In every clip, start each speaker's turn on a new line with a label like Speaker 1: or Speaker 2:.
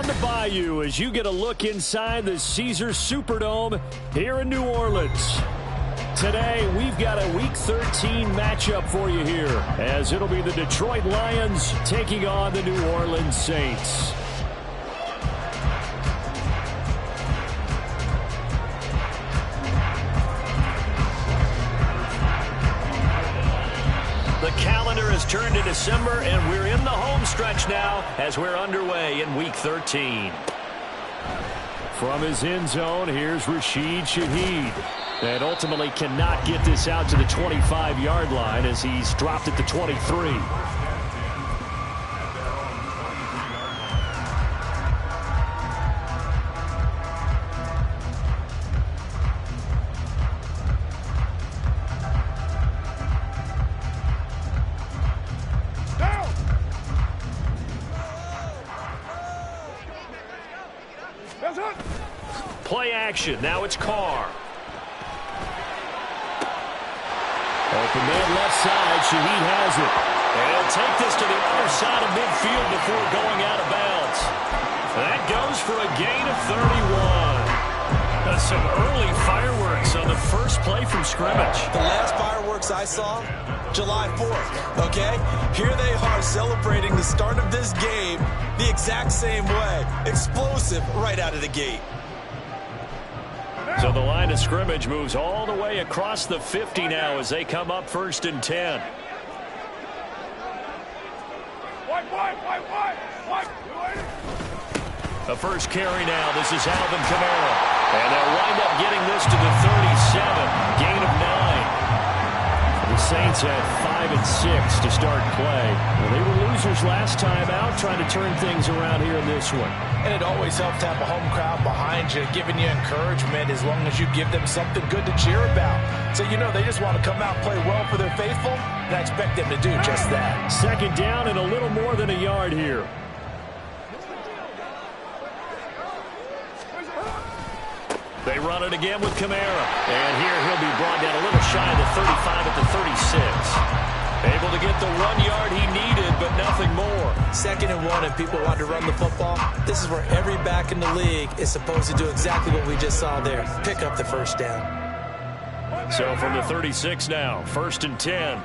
Speaker 1: the Bayou as you get a look inside the Caesars Superdome here in New Orleans. Today, we've got a Week 13 matchup for you here, as it'll be the Detroit Lions taking on the New Orleans Saints. The calendar has turned to December, and we're in the home stretch now as we're underway in Week 13. From his end zone, here's Rashid Shaheed. And ultimately cannot get this out to the 25-yard line as he's dropped at the 23. Play action. Now it's Carr. Open man left side. Shaheed has it. And he'll take this to the other side of midfield before going out of bounds. That goes for a gain of 31. Some early fireworks on the first play from scrimmage.
Speaker 2: The last fireworks I saw, July 4th, okay? Here they are celebrating the start of this game the exact same way. Explosive right out of the gate.
Speaker 1: So the line of scrimmage moves all the way across the 50 now as they come up 1st and 10. The first carry now. This is Alvin Kamara. And they'll wind up getting this to the 37. Gain of 9. The Saints had 5 and 6 to start play. Well, they were losers last time out, trying to turn things around here in this one.
Speaker 3: And it always helps to have a home crowd behind you, giving you encouragement as long as you give them something good to cheer about. So, you know, they just want to come out and play well for their faithful, and I expect them to do just that.
Speaker 1: 2nd down and a little more than a yard here. They run it again with Kamara. And here he'll be brought down a little shy of the 35 at the 36. Able to get the 1 yard he needed, but nothing more.
Speaker 2: 2nd and 1, and people want to run the football. This is where every back in the league is supposed to do exactly what we just saw there. Pick up the first down.
Speaker 1: So from the 36 now, 1st and 10.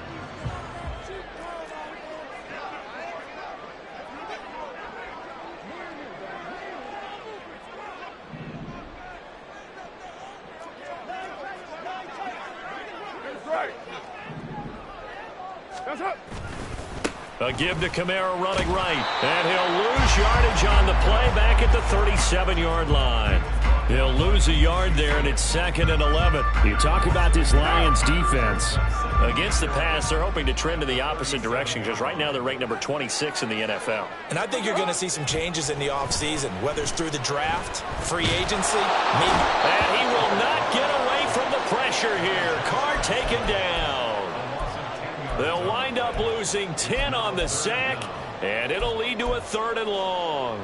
Speaker 1: A give to Kamara running right. And he'll lose yardage on the play back at the 37-yard line. He'll lose a yard there, and it's 2nd and 11. You talk about this Lions defense. Against the pass, they're hoping to trend in the opposite direction because right now they're ranked number 26 in the NFL.
Speaker 2: And I think you're going to see some changes in the offseason, whether it's through the draft, free agency, maybe.
Speaker 1: And he will not get away from the pressure here. Carr taken down. They'll wind up losing 10 on the sack, and it'll lead to a 3rd and long.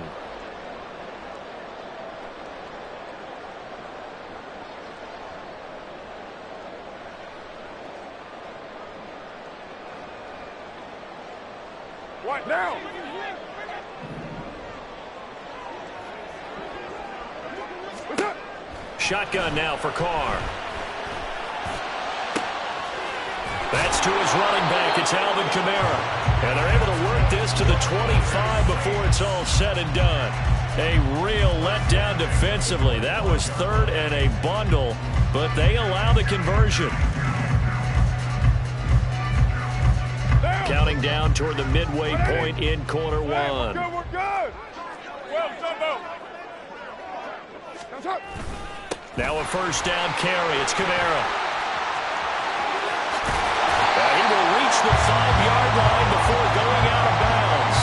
Speaker 4: What now?
Speaker 1: Shotgun now for Carr. That's to his running back. It's Alvin Kamara. And they're able to work this to the 25 before it's all said and done. A real letdown defensively. That was 3rd and a bundle, but they allow the conversion. Counting down toward the midway point in quarter 1.
Speaker 4: We're good. Well done,
Speaker 1: Now a 1st down carry. It's Kamara. He will reach the 5-yard line before going out of bounds.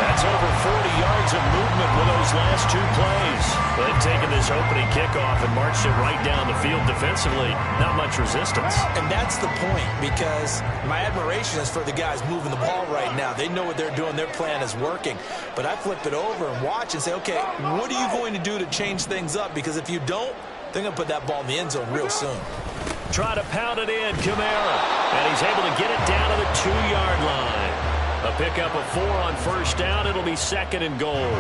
Speaker 1: That's over 40 yards of movement with those last 2 plays. They've taken this opening kickoff and marched it right down the field defensively. Not much resistance.
Speaker 2: And that's the point, because my admiration is for the guys moving the ball right now. They know what they're doing. Their plan is working. But I flip it over and watch and say, okay, what are you going to do to change things up? Because if you don't, they're going to put that ball in the end zone real soon.
Speaker 1: Try to pound it in, Kamara. And he's able to get it down to the 2-yard line. A pickup of 4 on first down. It'll be 2nd and goal.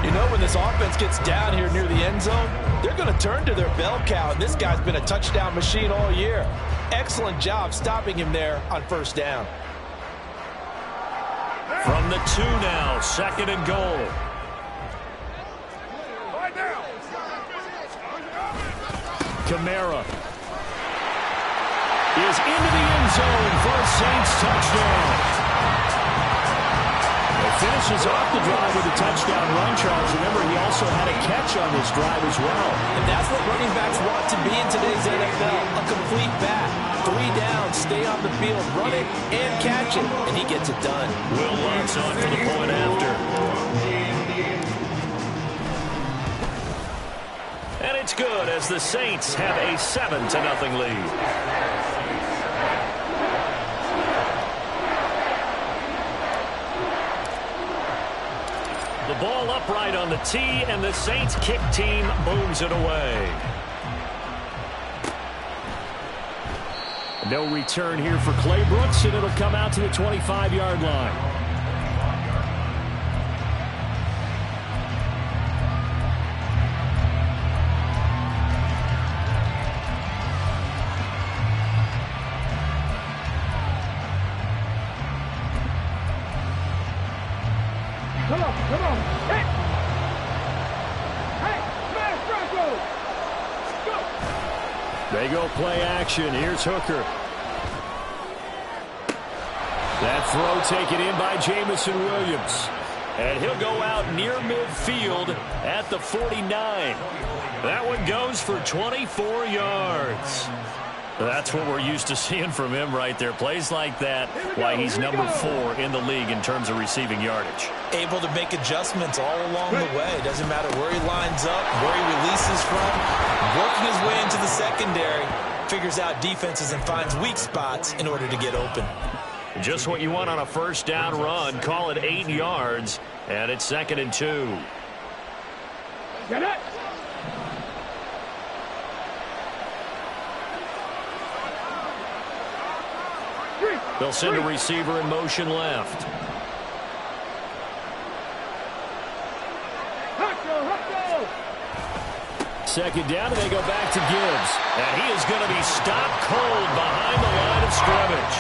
Speaker 2: You know, when this offense gets down here near the end zone, they're going to turn to their bell cow, and this guy's been a touchdown machine all year. Excellent job stopping him there on first down.
Speaker 1: From the 2 now, 2nd and goal.
Speaker 4: Right now.
Speaker 1: Kamara is into the end zone for a Saints touchdown. Finishes off the drive with a touchdown run, Charles. Remember, he also had a catch on this drive as well.
Speaker 2: And that's what running backs want to be in today's NFL, a complete back. 3 downs, stay on the field, run it, and catch it, and he gets it done.
Speaker 1: Will Lutz on for the point after. And it's good as the Saints have a 7-0 lead. The ball upright on the tee, and the Saints kick team booms it away. No return here for Clay Brooks, and it'll come out to the 25-yard line.
Speaker 4: Come on. Hey! Hey, smash Broncos! Go!
Speaker 1: They go play action. Here's Hooker. That throw taken in by Jamison Williams. And he'll go out near midfield at the 49. That one goes for 24 yards. That's what we're used to seeing from him right there. Plays like that, why he's number 4 in the league in terms of receiving yardage.
Speaker 2: Able to make adjustments all along the way. Doesn't matter where he lines up, where he releases from. Working his way into the secondary. Figures out defenses and finds weak spots in order to get open.
Speaker 1: Just what you want on a first down run. Call it 8 yards, and it's 2nd and 2.
Speaker 4: Get it!
Speaker 1: They'll send a receiver in motion left. Second down, and they go back to Gibbs. And he is going to be stopped cold behind the line of scrimmage.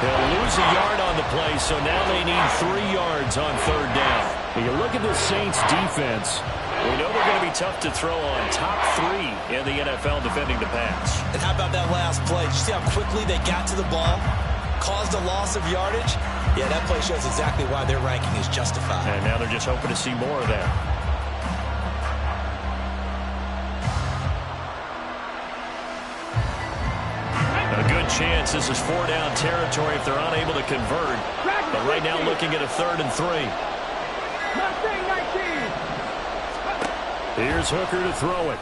Speaker 1: He'll lose a yard on the play, so now they need 3 yards on 3rd down. When you look at the Saints' defense, we know they're going to be tough to throw on. Top 3 in the NFL defending the pass.
Speaker 2: And how about that last play? Did you see how quickly they got to the ball? Caused a loss of yardage? Yeah, that play shows exactly why their ranking is justified.
Speaker 1: And now they're just hoping to see more of that. A good chance this is 4-down territory if they're unable to convert. But right now looking at a 3rd and 3. Here's Hooker to throw it.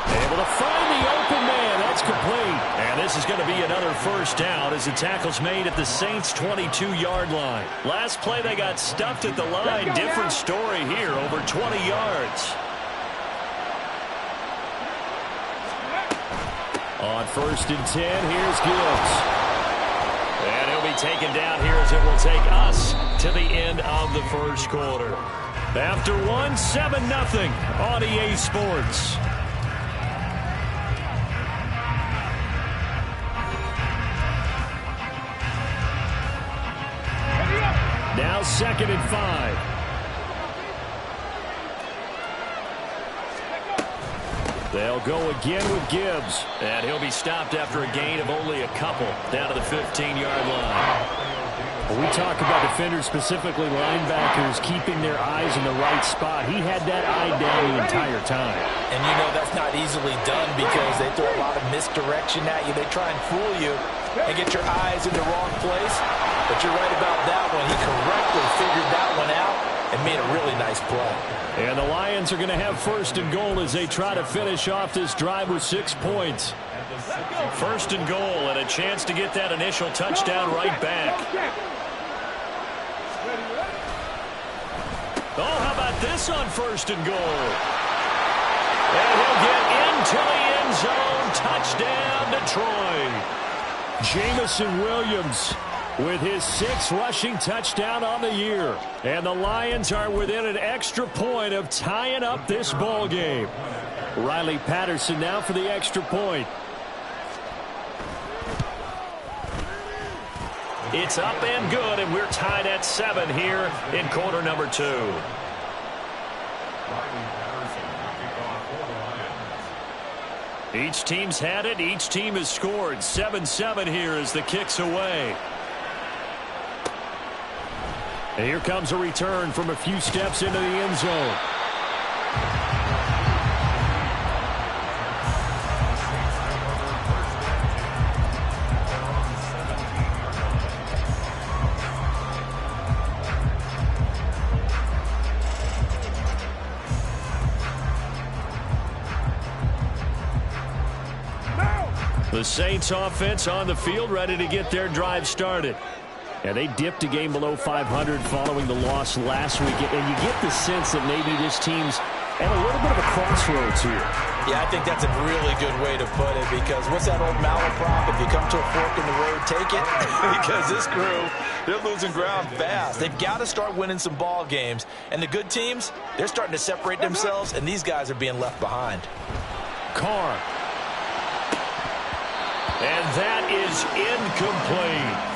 Speaker 1: Able to find the open man. That's complete. And this is going to be another first down as the tackle's made at the Saints' 22-yard line. Last play they got stuffed at the line. Different story here, over 20 yards. On 1st and 10, here's Gibbs. And he'll be taken down here as it will take us to the end of the first quarter. After 7-0 on EA Sports. Now 2nd and 5. They'll go again with Gibbs. And he'll be stopped after a gain of only a couple down to the 15-yard line. When we talk about defenders, specifically linebackers, keeping their eyes in the right spot, he had that eye down the entire time.
Speaker 2: And you know that's not easily done because they throw a lot of misdirection at you. They try and fool you and get your eyes in the wrong place. But you're right about that one. He correctly figured that one out and made a really nice play.
Speaker 1: And the Lions are going to have 1st and goal as they try to finish off this drive with 6 points. 1st and goal and a chance to get that initial touchdown right back. Oh, how about this on 1st and goal? And he'll get into the end zone. Touchdown, Detroit. Jamison Williams with his 6th rushing touchdown on the year. And the Lions are within an extra point of tying up this ball game. Riley Patterson now for the extra point. It's up and good, and we're tied at 7 here in quarter number 2. Each team's had it. Each team has scored. 7-7 here as the kick's away. And here comes a return from a few steps into the end zone. The Saints offense on the field, ready to get their drive started. And they dipped a game below 500 following the loss last week. And you get the sense that maybe this team's at a little bit of a crossroads here.
Speaker 2: Yeah, I think that's a really good way to put it, because what's that old malaprop? If you come to a fork in the road, take it. Because this crew, they're losing ground fast. They've got to start winning some ball games. And the good teams, they're starting to separate themselves, and these guys are being left behind.
Speaker 1: Carr. And that is incomplete.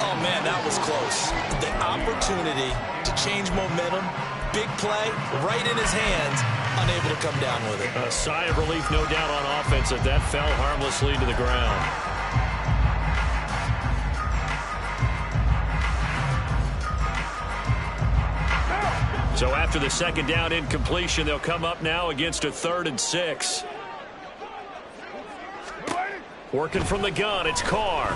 Speaker 2: Oh, man, that was close. The opportunity to change momentum, big play, right in his hands, unable to come down with it.
Speaker 1: A sigh of relief, no doubt, on offense that fell harmlessly to the ground. So after the second down incompletion, they'll come up now against a 3rd and 6. Working from the gun, it's Carr.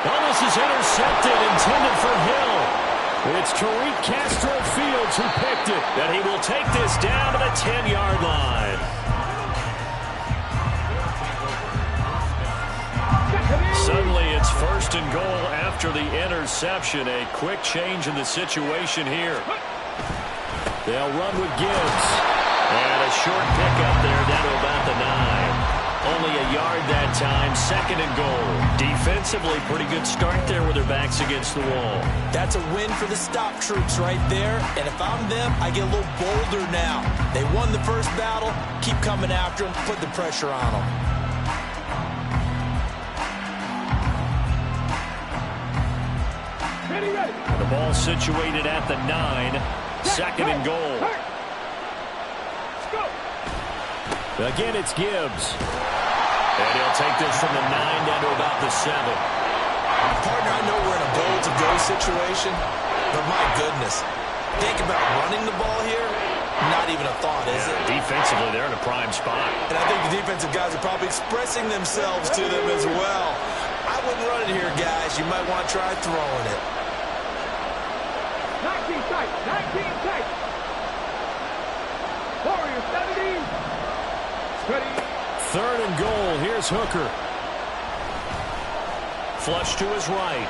Speaker 1: Oh, this is intercepted, intended for Hill. It's Tariq Castro-Fields who picked it. And he will take this down to the 10-yard line. Suddenly it's 1st and goal after the interception. A quick change in the situation here. They'll run with Gibbs. And a short pickup there down to about the 9. Only a yard that time, 2nd and goal. Defensively, pretty good start there with their backs against the wall.
Speaker 2: That's a win for the stop troops right there. And if I'm them, I get a little bolder now. They won the first battle. Keep coming after them. Put the pressure on them.
Speaker 1: The ball situated at the 9. 2nd and goal. Again, it's Gibbs. And he'll take this from the 9 down to about the 7.
Speaker 2: Partner, I know we're in a goal-to-go situation, but my goodness, think about running the ball here. Not even a thought, is it?
Speaker 1: Defensively, they're in a prime spot.
Speaker 2: And I think the defensive guys are probably expressing themselves to them as well. I wouldn't run it here, guys. You might want to try throwing it.
Speaker 4: 19 tight, 19 tight. Warriors 70.
Speaker 1: 3rd and goal. Here's Hooker. Flush to his right.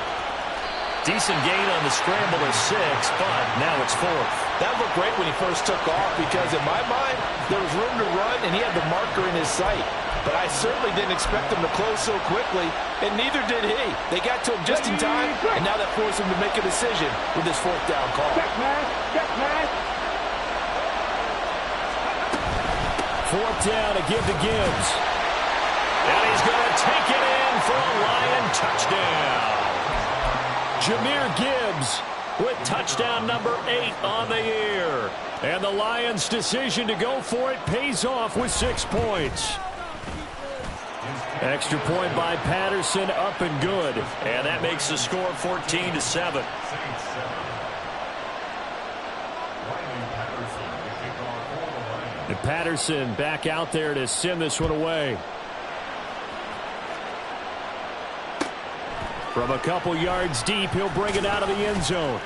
Speaker 1: Decent gain on the scramble of 6, but now it's 4th.
Speaker 3: That looked great when he first took off, because in my mind, there was room to run, and he had the marker in his sight. But I certainly didn't expect him to close so quickly, and neither did he. They got to him just in time, and now that forced him to make a decision with his 4th down call.
Speaker 4: Check pass, check pass.
Speaker 1: 4th down to give to Gibbs. And he's going to take it in for a Lion touchdown. Jahmyr Gibbs with touchdown number 8 on the year. And the Lions' decision to go for it pays off with 6 points. Extra point by Patterson, up and good. And that makes the score 14-7. And Patterson back out there to send this one away. From a couple yards deep, he'll bring it out of the end zone.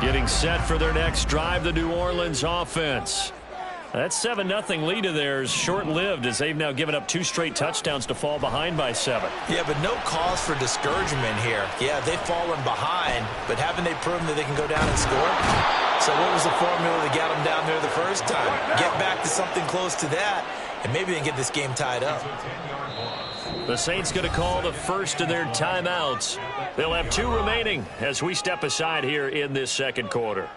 Speaker 1: Getting set for their next drive, the New Orleans offense. That 7-0 lead of theirs short-lived as they've now given up 2 straight touchdowns to fall behind by 7.
Speaker 2: Yeah, but no cause for discouragement here. Yeah, they've fallen behind, but haven't they proven that they can go down and score? So what was the formula that got them down there the first time? Get back to something close to that, and maybe they can get this game tied up.
Speaker 1: The Saints going to call the first of their timeouts. They'll have 2 remaining as we step aside here in this second quarter.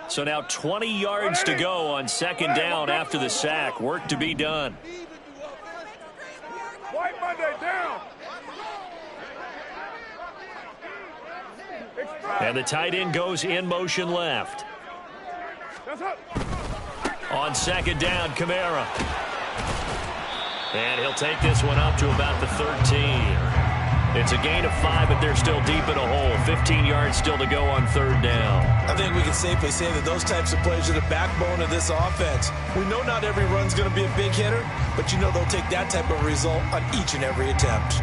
Speaker 1: So now 20 yards to go on second down after the sack. Work to be done.
Speaker 4: White Monday down.
Speaker 1: And the tight end goes in motion left. On second down, Kamara. And he'll take this one up to about the 13. It's a gain of 5, but they're still deep in a hole. 15 yards still to go on third down.
Speaker 2: I think we can safely say that those types of plays are the backbone of this offense. We know not every run's going to be a big hitter, but you know they'll take that type of result on each and every attempt.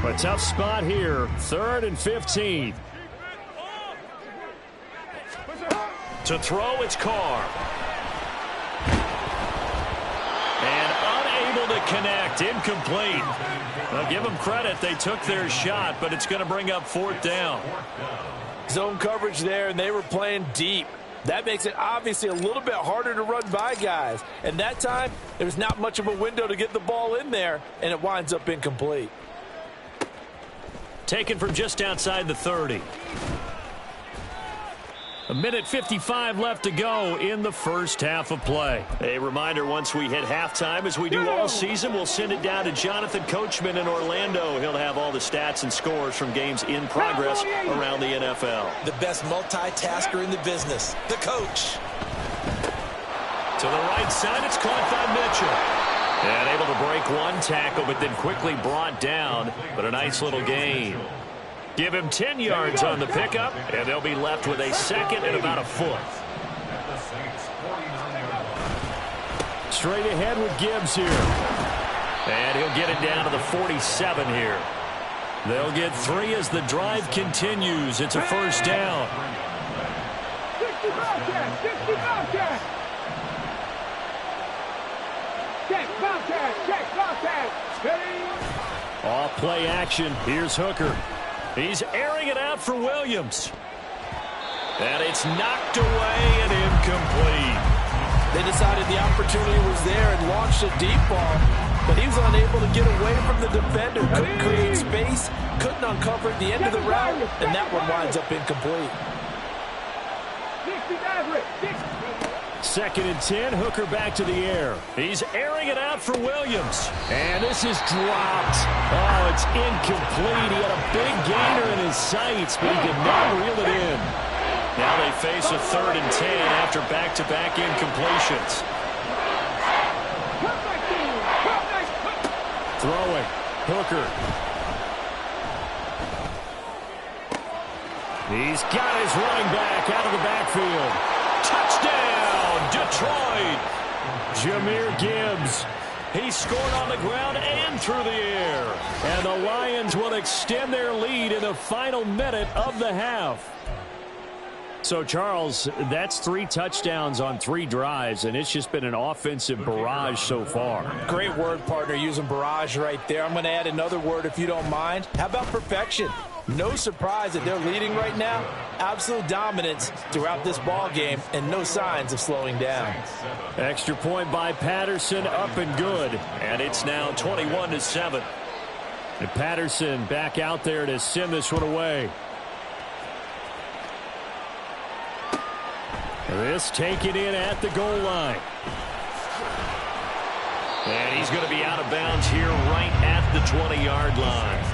Speaker 1: A tough spot here. 3rd and 15. To throw, it's Carr. And unable to connect. Incomplete. I'll give them credit. They took their shot, but it's going to bring up 4th down.
Speaker 3: Zone coverage there, and they were playing deep. That makes it obviously a little bit harder to run by guys. And that time, there's not much of a window to get the ball in there, and it winds up incomplete.
Speaker 1: Taken from just outside the 30. 1:55 left to go in the first half of play. A reminder, once we hit halftime, as we do all season, we'll send it down to Jonathan Coachman in Orlando. He'll have all the stats and scores from games in progress around the NFL.
Speaker 2: The best multitasker in the business, the coach.
Speaker 1: To the right side, it's caught by Mitchell. And able to break one tackle, but then quickly brought down. But a nice little gain. Give him 10 yards on the pickup, and they'll be left with a 2nd and about a 4th. Straight ahead with Gibbs here. And he'll get it down to the 47 here. They'll get 3 as the drive continues. It's a first down.
Speaker 4: 60 Bobcats, 60 Bobcats. Check Bobcats, check Bobcats.
Speaker 1: Off play action. Here's Hooker. He's airing it out for Williams. And it's knocked away and incomplete.
Speaker 3: They decided the opportunity was there and launched a deep ball, but he was unable to get away from the defender. Couldn't create space, couldn't uncover the end of the route, and that one winds up incomplete.
Speaker 4: 60 Maverick, 60.
Speaker 1: 2nd and 10, Hooker back to the air. He's airing it out for Williams. And this is dropped. Oh, it's incomplete. He had a big gainer in his sights, but he could not reel it in. Now they face a 3rd and 10 after back-to-back incompletions. Throwing. Hooker. He's got his running back out of the backfield. Touchdown, Detroit. Jahmyr Gibbs. He scored on the ground and through the air. And the Lions will extend their lead in the final minute of the half. So, Charles, that's 3 touchdowns on 3 drives, and it's just been an offensive barrage so far.
Speaker 3: Great word, partner, using barrage right there. I'm going to add another word if you don't mind. How about perfection? No surprise that they're leading right now. Absolute dominance throughout this ball game and no signs of slowing down.
Speaker 1: Extra point by Patterson, up and good. And it's now 21-7. And Patterson back out there to send this one away. This taken in at the goal line. And he's going to be out of bounds here right at the 20-yard line.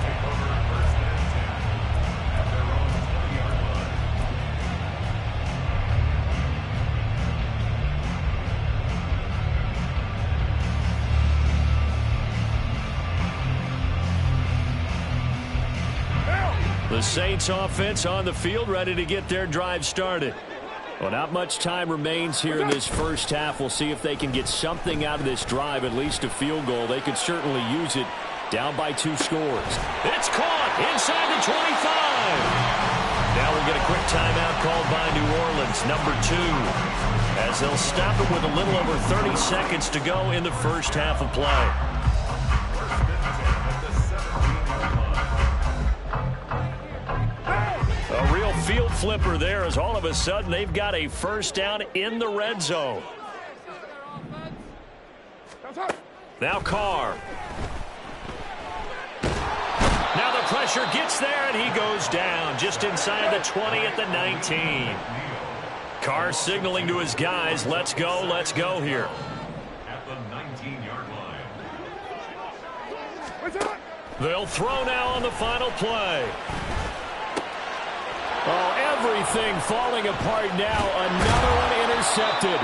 Speaker 1: The Saints offense on the field, ready to get their drive started. Well, not much time remains here in this first half. We'll see if they can get something out of this drive, at least a field goal. They could certainly use it. Down by 2 scores. It's caught inside the 25. Now we'll get a quick timeout called by New Orleans, number 2, as they'll stop it with a little over 30 seconds to go in the first half of play. A real field flipper there, as all of a sudden they've got a first down in the red zone. Now Carr. Now the pressure gets there, and he goes down just inside the 20 at the 19. Carr signaling to his guys, let's go here.
Speaker 5: At the 19-yard line.
Speaker 1: They'll throw now on the final play. Oh, everything falling apart now. Another one intercepted.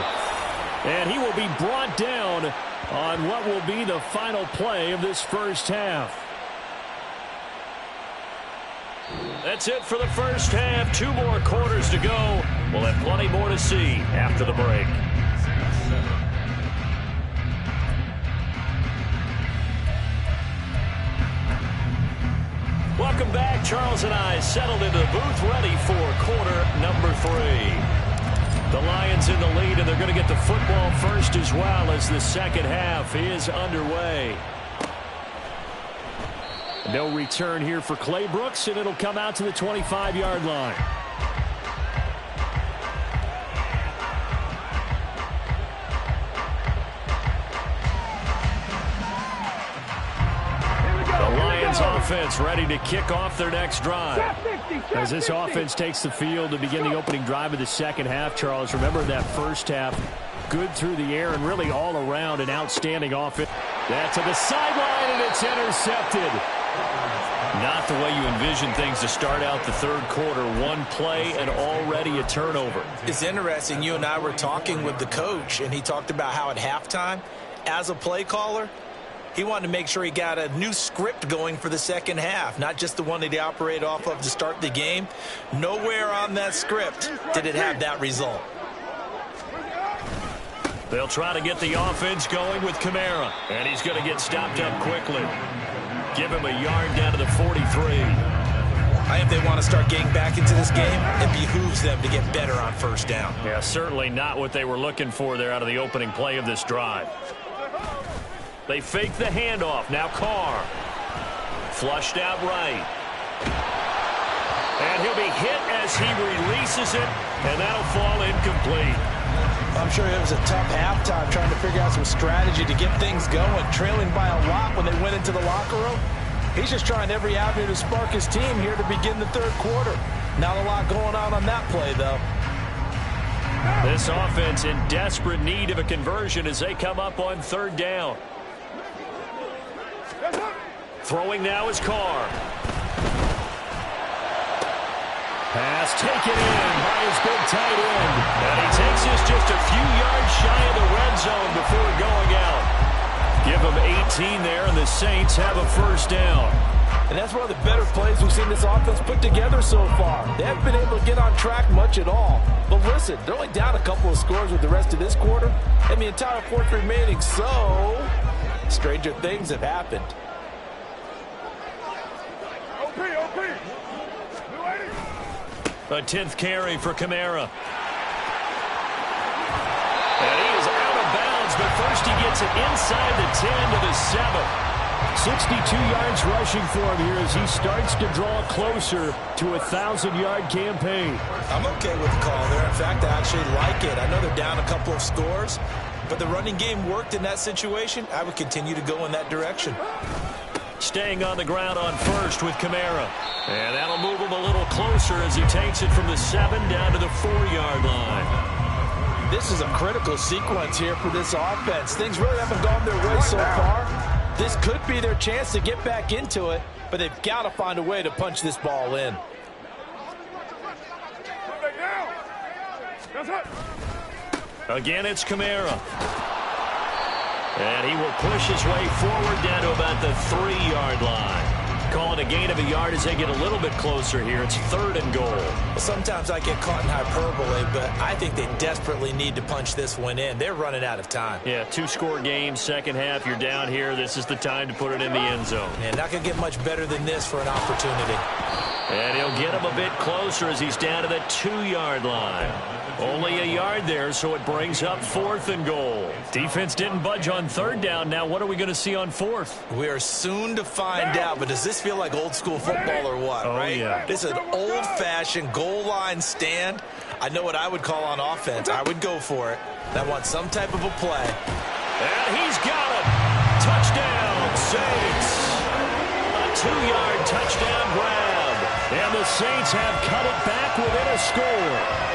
Speaker 1: And he will be brought down on what will be the final play of this first half. That's it for the first half. 2 more quarters to go. We'll have plenty more to see after the break. Welcome back. Charles and I settled into the booth, ready for quarter number 3. The Lions in the lead, and they're going to get the football first as well as the second half is underway. No return here for Clay Brooks, and it'll come out to the 25-yard line. The Lions offense ready to kick off their next drive. As this offense takes the field to begin the opening drive of the second half, Charles, remember that first half, good through the air and really all around an outstanding offense. That to the sideline, and it's intercepted. Not the way you envision things to start out the third quarter. One play and already a turnover.
Speaker 2: It's interesting. You and I were talking with the coach, and he talked about how at halftime, as a play caller, he wanted to make sure he got a new script going for the second half, not just the one that he operated off of to start the game. Nowhere on that script did it have that result.
Speaker 1: They'll try to get the offense going with Kamara, and he's going to get stopped up quickly. Give him a yard down to the 43.
Speaker 2: If they want to start getting back into this game, it behooves them to get better on first down.
Speaker 1: Yeah, certainly not what they were looking for there out of the opening play of this drive. They fake the handoff. Now Carr. Flushed out right. And he'll be hit as he releases it, and that'll fall incomplete.
Speaker 2: I'm sure it was a tough halftime trying to figure out some strategy to get things going, trailing by a lot when they went into the locker room. He's just trying every avenue to spark his team here to begin the third quarter. Not a lot going on that play, though.
Speaker 1: This offense in desperate need of a conversion as they come up on third down. Throwing now is Carr. Pass taken in by his big tight end. And he takes this just a few yards shy of the red zone before going out. Give him 18 there, and the Saints have a first down.
Speaker 3: And that's one of the better plays we've seen this offense put together so far. They haven't been able to get on track much at all. But listen, they're only down a couple of scores with the rest of this quarter and the entire fourth remaining, so stranger things have happened.
Speaker 1: A 10th carry for Kamara. And he is out of bounds, but first he gets it inside the 10 to the 7. 62 yards rushing for him here as he starts to draw closer to a 1,000-yard campaign.
Speaker 2: I'm okay with the call there. In fact, I actually like it. I know they're down a couple of scores, but the running game worked in that situation. I would continue to go in that direction.
Speaker 1: Staying on the ground on first with Kamara. And that'll move him a little closer as he takes it from the 7 down to the 4-yard line.
Speaker 3: This is a critical sequence here for this offense. Things really haven't gone their way so far. This could be their chance to get back into it, but they've got to find a way to punch this ball in.
Speaker 1: Again, it's Kamara. And he will push his way forward down to about the 3-yard line. Call it a gain of a yard as they get a little bit closer here. It's 3rd and goal.
Speaker 2: Well, sometimes I get caught in hyperbole, but I think they desperately need to punch this one in. They're running out of time.
Speaker 1: Yeah, 2-score game, second half. You're down here. This is the time to put it in the end zone.
Speaker 2: And not going to get much better than this for an opportunity.
Speaker 1: And he'll get him a bit closer as he's down to the 2-yard line. Only a yard there, so it brings up 4th and goal. Defense didn't budge on 3rd down. Now what are we going to see on 4th?
Speaker 2: We are soon to find out, but does this feel like old school football or what, right?
Speaker 1: Yeah.
Speaker 2: This is an old-fashioned goal line stand. I know what I would call on offense. I would go for it. I want some type of a play.
Speaker 1: And he's got it. Touchdown, Saints. A 2-yard touchdown grab. And the Saints have cut it back within a score.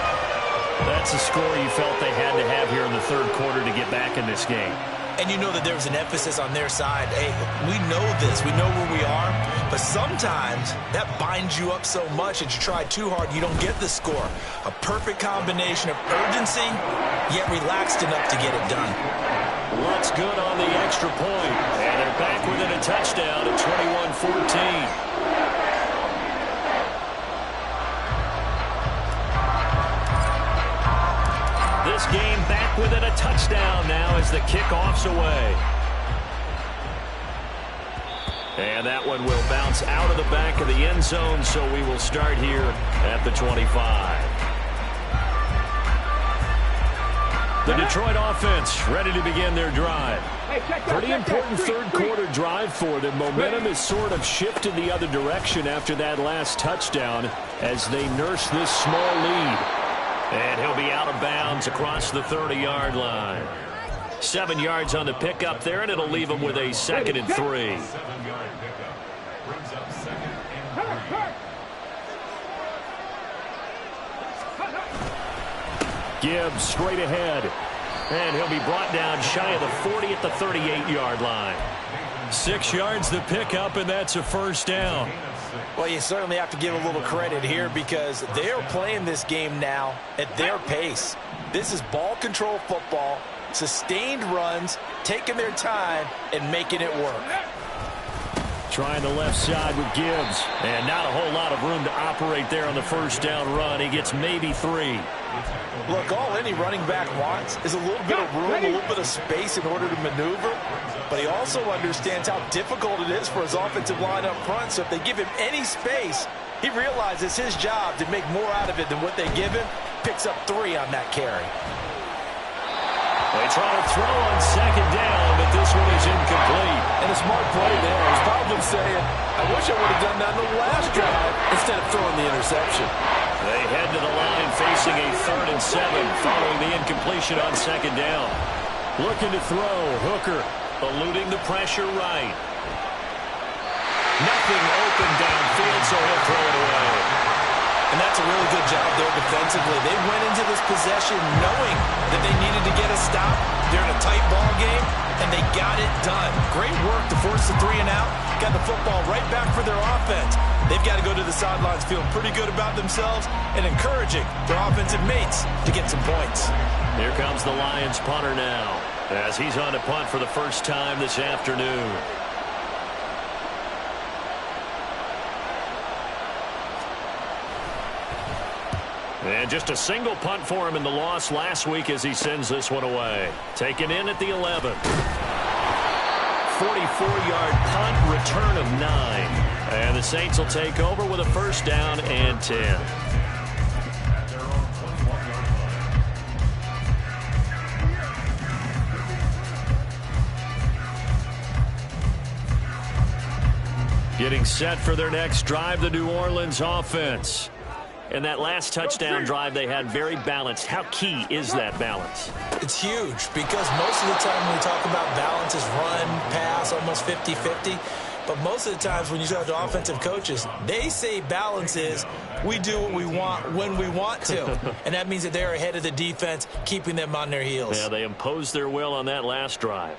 Speaker 1: That's a score you felt they had to have here in the 3rd quarter to get back in this game.
Speaker 2: And you know that there was an emphasis on their side. Hey, we know this. We know where we are. But sometimes that binds you up so much that you try too hard, you don't get the score. A perfect combination of urgency, yet relaxed enough to get it done.
Speaker 1: Luck's good on the extra point. And they're back within a touchdown at 21-14. This game back within a touchdown now as the kickoff's away. And that one will bounce out of the back of the end zone, so we will start here at the 25. The Detroit offense ready to begin their drive. Pretty important 3rd quarter drive for them. Momentum has sort of shifted the other direction after that last touchdown as they nurse this small lead. And he'll be out of bounds across the 30-yard line. 7 yards on the pickup there, and it'll leave him with a 2nd and 3.
Speaker 5: 7-yard pickup. Brings up 2nd and 3.
Speaker 1: Gibbs straight ahead. And he'll be brought down shy of the 40 at the 38-yard line. 6 yards the pickup, and that's a 1st down.
Speaker 2: Well, you certainly have to give a little credit here because they are playing this game now at their pace. This is ball control football, sustained runs, taking their time, and making it work.
Speaker 1: Trying the left side with Gibbs. And not a whole lot of room to operate there on the 1st down run. He gets maybe 3.
Speaker 2: Look, all any running back wants is a little bit of room, a little bit of space in order to maneuver. But he also understands how difficult it is for his offensive line up front. So if they give him any space, he realizes his job to make more out of it than what they give him. Picks up 3 on that carry.
Speaker 1: They try to throw on 2nd down, but this one is incomplete.
Speaker 3: And a smart play there. He's probably saying, I wish I would have done that in the last drive instead of throwing the interception.
Speaker 1: They head to the line facing a 3rd and 7 following the incompletion on 2nd down. Looking to throw. Hooker eluding the pressure right. Nothing open downfield, so he'll throw it away.
Speaker 2: And that's a really good job there defensively. They went into this possession knowing that they needed to get a stop. They're in a tight ball game, and they got it done. Great work to force the 3 and out. Got the football right back for their offense. They've got to go to the sidelines feeling pretty good about themselves and encouraging their offensive mates to get some points.
Speaker 1: Here comes the Lions punter now as he's on to punt for the first time this afternoon. And just a single punt for him in the loss last week as he sends this one away. Taken in at the 11. 44-yard punt, return of 9. And the Saints will take over with a 1st down and 10.
Speaker 5: Their own 21-yard line.
Speaker 1: Getting set for their next drive, the New Orleans offense. And that last touchdown drive they had very balanced. How key is that balance?
Speaker 2: It's huge because most of the time when we talk about balance is run, pass, almost 50-50. But most of the times when you talk to offensive coaches, they say balance is we do what we want when we want to. And that means that they're ahead of the defense, keeping them on their heels.
Speaker 1: Yeah, they imposed their will on that last drive.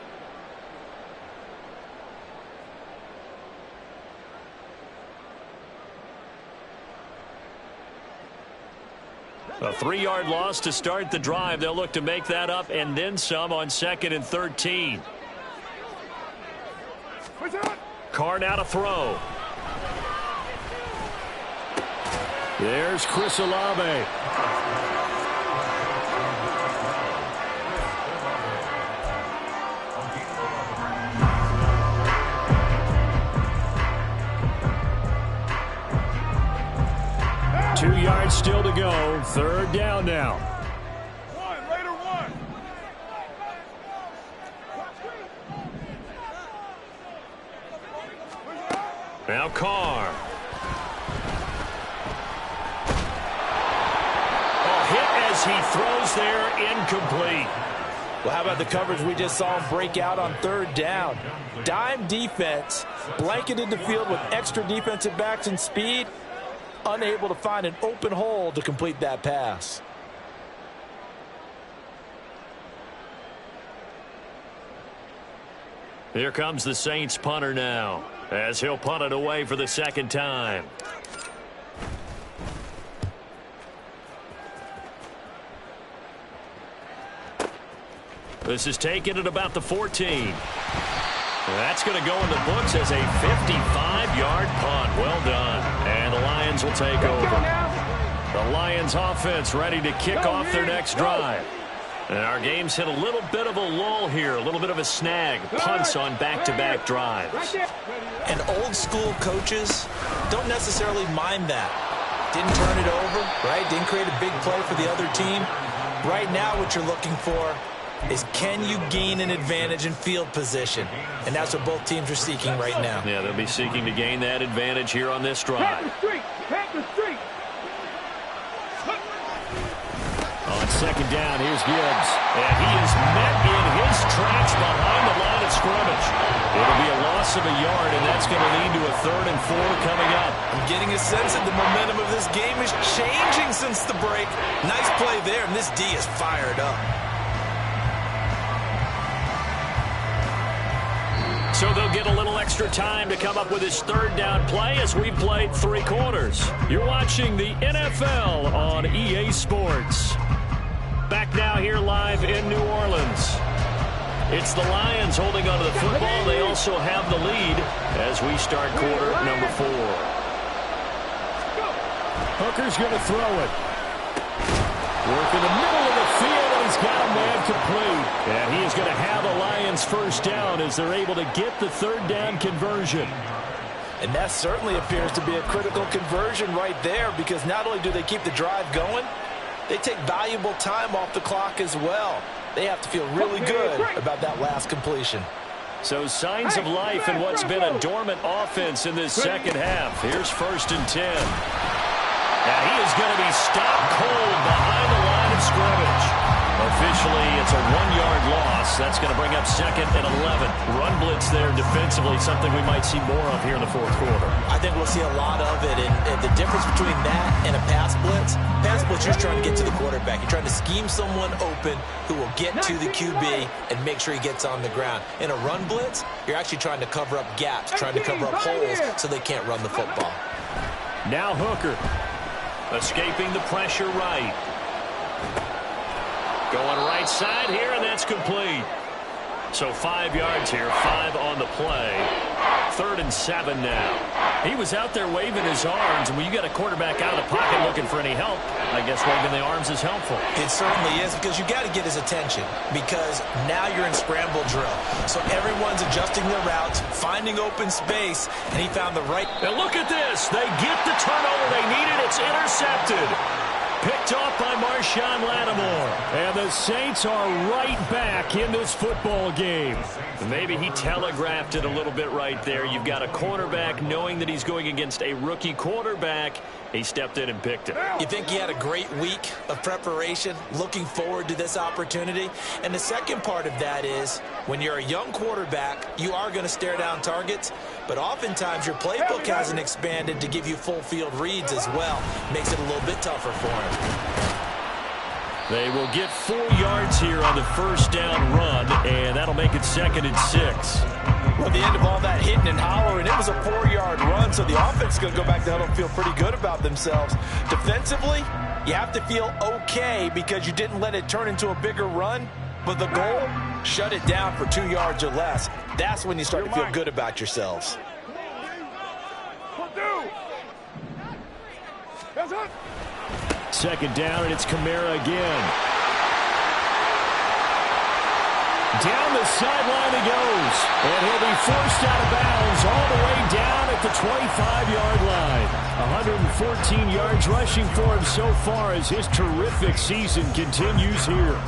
Speaker 1: A 3-yard loss to start the drive. They'll look to make that up and then some on 2nd and 13. Carr now to throw. There's Chris Olave. Two yards still to go. Third down now.
Speaker 4: Later one.
Speaker 1: Now Carr. Hit as he throws there, incomplete.
Speaker 2: Well, how about the coverage we just saw him break out on third down? Dime defense, blanketed the field with extra defensive backs and speed, unable to find an open hole to complete that pass.
Speaker 1: Here comes the Saints punter now, as he'll punt it away for the second time. This is taken at about the 14. That's going to go in the books as a 55-yard punt. Well done. And the Lions will take over. The Lions offense ready to kick off their next drive. And our game's hit a little bit of a lull here, a little bit of a snag. Punts on back-to-back drives.
Speaker 2: And old-school coaches don't necessarily mind that. Didn't turn it over, right? Didn't create a big play for the other team. Right now what you're looking for is, can you gain an advantage in field position? And that's what both teams are seeking right now.
Speaker 1: Yeah, they'll be seeking to gain that advantage here on this drive.
Speaker 4: Pack the street.
Speaker 1: On second down, here's Gibbs. And he is met in his tracks behind the line of scrimmage. It'll be a loss of a yard, and that's going to lead to a 3rd and 4 coming up.
Speaker 2: I'm getting a sense that the momentum of this game is changing since the break. Nice play there, and this D is fired up.
Speaker 1: So they'll get a little extra time to come up with his 3rd down play as we played 3 quarters. You're watching the NFL on EA Sports. Back now here live in New Orleans. It's the Lions holding onto the football. They also have the lead as we start quarter number 4. Hooker's going to throw it. Work in the middle of the field, and he's got a man complete. And he is going to have a Lions first down as they're able to get the 3rd down conversion.
Speaker 2: And that certainly appears to be a critical conversion right there, because not only do they keep the drive going, they take valuable time off the clock as well. They have to feel really good about that last completion.
Speaker 1: So signs of life in what's been a dormant offense in this second half. Here's 1st and 10. And he is going to be stopped cold behind the line of scrimmage. Officially, it's a 1-yard loss. That's going to bring up 2nd and 11. Run blitz there defensively, something we might see more of here in the 4th quarter.
Speaker 2: I think we'll see a lot of it. And the difference between that and a pass blitz, you're just trying to get to the quarterback. You're trying to scheme someone open who will get to the QB and make sure he gets on the ground. In a run blitz, you're actually trying to cover up gaps, trying to cover up holes so they can't run the football.
Speaker 1: Now Hooker. Escaping the pressure right. Going right side here, and that's complete. So 5 yards here, 5 on the play. 3rd and 7 now. He was out there waving his arms, and when you got a quarterback out of the pocket looking for any help, I guess waving the arms is helpful.
Speaker 2: It certainly is, because you got to get his attention, because now you're in scramble drill. So everyone's adjusting their routes, finding open space, and he found the right.
Speaker 1: And look at this. They get the turnover they needed. It's intercepted. Picked off by Marshawn Lattimore. And the Saints are right back in this football game. Maybe he telegraphed it a little bit right there. You've got a cornerback knowing that he's going against a rookie quarterback. He stepped in and picked it.
Speaker 2: You think he had a great week of preparation, looking forward to this opportunity? And the second part of that is, when you're a young quarterback, you are going to stare down targets, but oftentimes your playbook hasn't expanded to give you full field reads as well. Makes it a little bit tougher for him.
Speaker 1: They will get 4 yards here on the 1st down run, and that'll make it 2nd and 6.
Speaker 2: Well, at the end of all that hitting and hollering, it was a 4-yard run, so the offense is going to go back to huddle and feel pretty good about themselves. Defensively, you have to feel okay because you didn't let it turn into a bigger run, but the goal, shut it down for 2 yards or less. That's when you start to feel good about yourselves.
Speaker 4: That's it.
Speaker 1: Second down, and it's Kamara again. Down the sideline he goes, and he'll be forced out of bounds all the way down at the 25-yard line. 114 yards rushing for him so far as his terrific season continues here.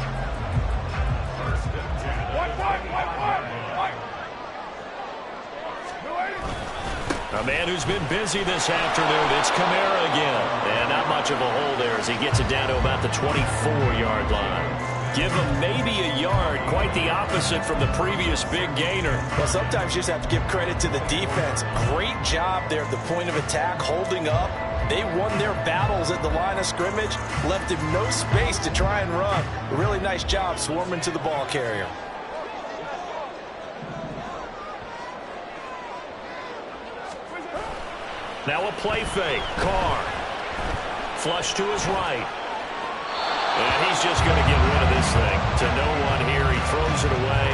Speaker 1: A man who's been busy this afternoon, it's Kamara again. And not much of a hole there as he gets it down to about the 24-yard line. Give him maybe a yard, quite the opposite from the previous big gainer.
Speaker 2: Well, sometimes you just have to give credit to the defense. Great job there at the point of attack, holding up. They won their battles at the line of scrimmage, left him no space to try and run. A really nice job swarming to the ball carrier.
Speaker 1: Now a play fake. Carr. Flush to his right. And he's just going to get rid of this thing. To no one here. He throws it away.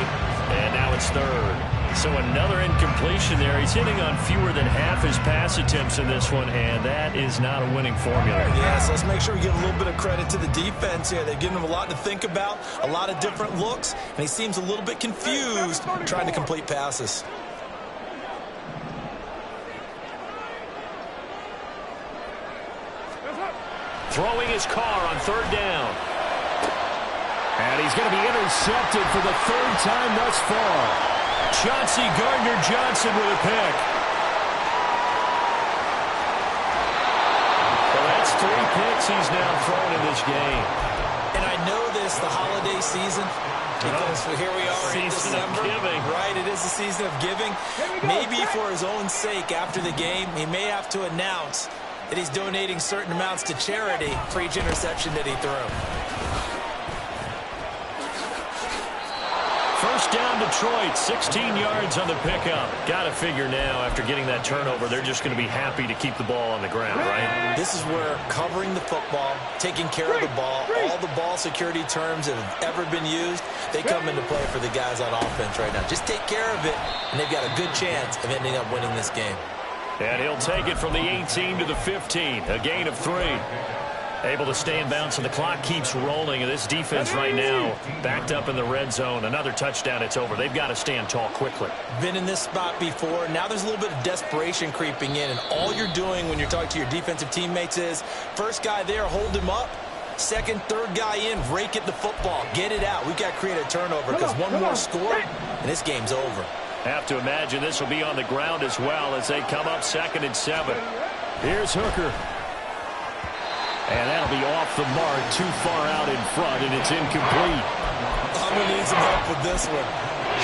Speaker 1: And now it's third. So another incompletion there. He's hitting on fewer than half his pass attempts in this one. And that is not a winning formula.
Speaker 2: Yes, let's make sure we give a little bit of credit to the defense here. They've given him a lot to think about. A lot of different looks. And he seems a little bit confused trying to complete passes.
Speaker 1: Throwing his Carr on third down. And he's going to be intercepted for the third time thus far. Chauncey Gardner-Johnson with a pick. Well, that's 3 picks he's now thrown in this game.
Speaker 2: And I know this, the holiday season, because here we are in December. Right, it is the season of giving. Maybe for his own sake after the game, he may have to announce that he's donating certain amounts to charity for each interception that he threw.
Speaker 1: First down, Detroit, 16 yards on the pickup. Got to figure now, after getting that turnover, they're just going to be happy to keep the ball on the ground, right?
Speaker 2: This is where covering the football, taking care of the ball, all the ball security terms that have ever been used, they come into play for the guys on offense right now. Just take care of it, and they've got a good chance of ending up winning this game.
Speaker 1: And he'll take it from the 18 to the 15, a gain of 3. Able to stay in bounds, and the clock keeps rolling. And this defense right now backed up in the red zone. Another touchdown, it's over. They've got to stand tall quickly.
Speaker 2: Been in this spot before. Now there's a little bit of desperation creeping in. And all you're doing when you're talking to your defensive teammates is, first guy there, hold him up. Second, third guy in, rake at the football. Get it out. We've got to create a turnover because one more score, and this game's over.
Speaker 1: Have to imagine this will be on the ground as well as they come up 2nd and 7. Here's Hooker. And that'll be off the mark, too far out in front, and it's incomplete.
Speaker 2: I'm going to need some help with this one.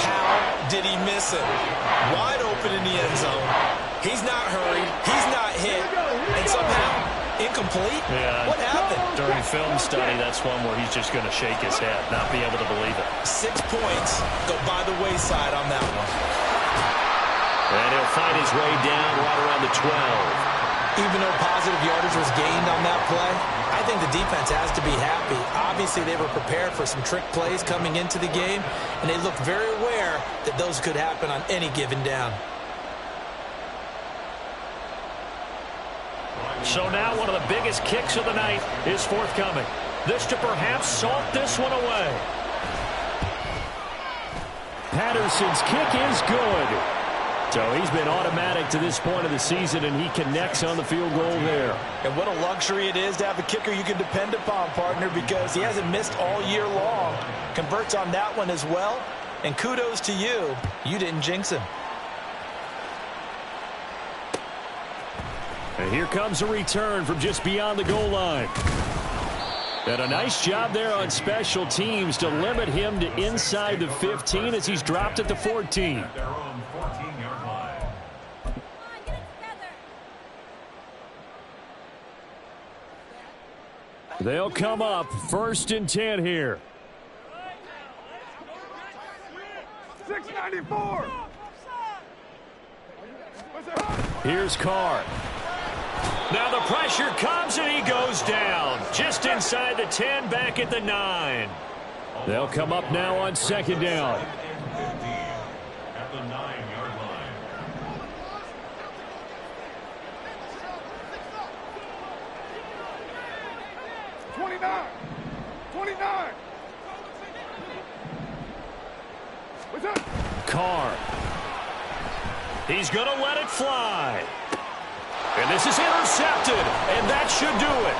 Speaker 2: How did he miss it? Wide open in the end zone. He's not hurried. He's not hit. And somehow, incomplete?
Speaker 1: Yeah.
Speaker 2: What happened?
Speaker 1: During film study, that's one where he's just going to shake his head, not be able to believe it.
Speaker 2: 6 points go by the wayside on that one.
Speaker 1: And he'll find his way down right around the 12.
Speaker 2: Even though positive yardage was gained on that play, I think the defense has to be happy. Obviously, they were prepared for some trick plays coming into the game, and they looked very aware that those could happen on any given down.
Speaker 1: So now one of the biggest kicks of the night is forthcoming. This to perhaps salt this one away. Patterson's kick is good. So he's been automatic to this point of the season, and he connects on the field goal there.
Speaker 2: And what a luxury it is to have a kicker you can depend upon, partner, because he hasn't missed all year long. Converts on that one as well. And kudos to you. You didn't jinx him.
Speaker 1: And here comes a return from just beyond the goal line. And a nice job there on special teams to limit him to inside the 15 as he's dropped at the 14.
Speaker 5: Their own 14-yard line.
Speaker 1: They'll come up 1st and 10 here.
Speaker 4: 694.
Speaker 1: Here's Carr. Now the pressure comes and he goes down. Just inside the 10, back at the 9. They'll come up now on 2nd down.
Speaker 5: At the 9-yard line.
Speaker 4: 29. What's up?
Speaker 1: Carr. He's going to let it fly. And this is intercepted, and that should do it.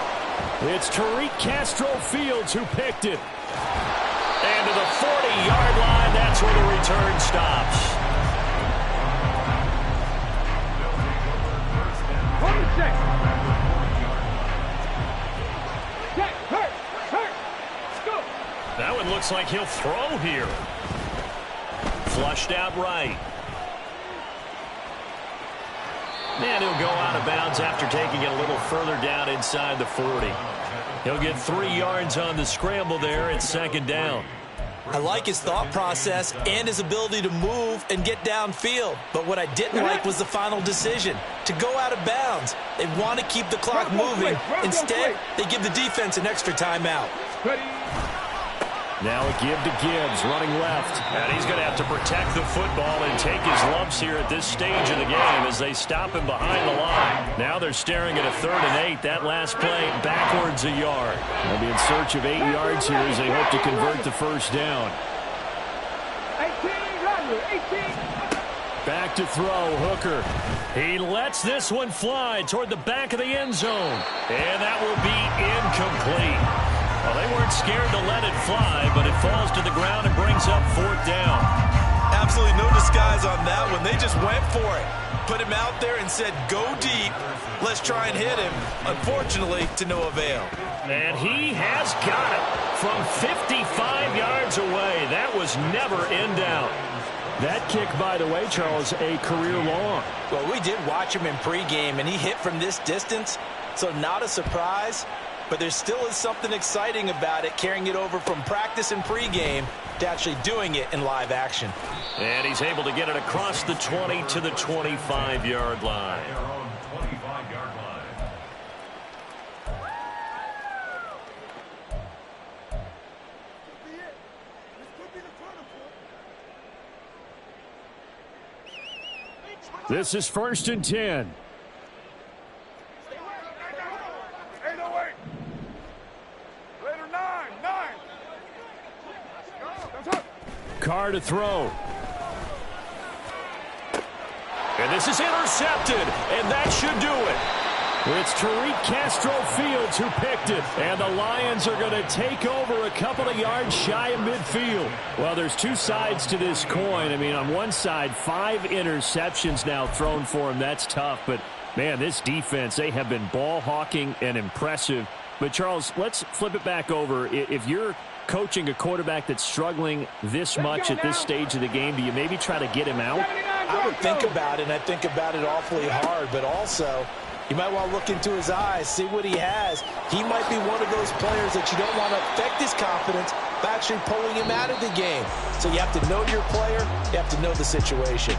Speaker 1: It's Tariq Castro-Fields who picked it. And to the 40-yard line, that's where the return stops.
Speaker 4: 26. Hurt. Go.
Speaker 1: That one looks like he'll throw here. Flushed out right. And he'll go out of bounds after taking it a little further down inside the 40. He'll get 3 yards on the scramble there at second down.
Speaker 2: I like his thought process and his ability to move and get downfield. But what I didn't like was the final decision, to go out of bounds. They want to keep the clock moving. Instead, they give the defense an extra timeout.
Speaker 1: Now a give to Gibbs, running left. And he's going to have to protect the football and take his lumps here at this stage of the game as they stop him behind the line. Now they're staring at a 3rd and 8. That last play backwards a yard. They'll be in search of 8 yards here as they hope to convert the first down.
Speaker 4: 18.
Speaker 1: Back to throw, Hooker. He lets this one fly toward the back of the end zone. And that will be incomplete. Well, they weren't scared to let it fly, but it falls to the ground and brings up 4th down.
Speaker 2: Absolutely no disguise on that one. They just went for it. Put him out there and said, go deep. Let's try and hit him. Unfortunately, to no avail.
Speaker 1: And he has got it from 55 yards away. That was never in doubt. That kick, by the way, Charles, a career long.
Speaker 2: Well, we did watch him in pregame, and he hit from this distance, so not a surprise. But there still is something exciting about it, carrying it over from practice and pregame to actually doing it in live action.
Speaker 1: And he's able to get it across the 20 to the 25-yard line.
Speaker 5: Their own 25-yard line.
Speaker 1: This is 1st and 10.
Speaker 4: 808. Later 9. That's up.
Speaker 1: Carr to throw. And this is intercepted, and that should do it. It's Tariq Castro-Fields who picked it, and the Lions are going to take over a couple of yards shy of midfield. Well, there's 2 sides to this coin. I mean, on one side, 5 interceptions now thrown for him. That's tough, but, man, this defense, they have been ball hawking and impressive. But, Charles, let's flip it back over. If you're coaching a quarterback that's struggling this much at this stage of the game, do you maybe try to get him out?
Speaker 2: I would think about it, and I think about it awfully hard, but also you might want to look into his eyes, see what he has. He might be one of those players that you don't want to affect his confidence by actually pulling him out of the game. So you have to know your player, you have to know the situation.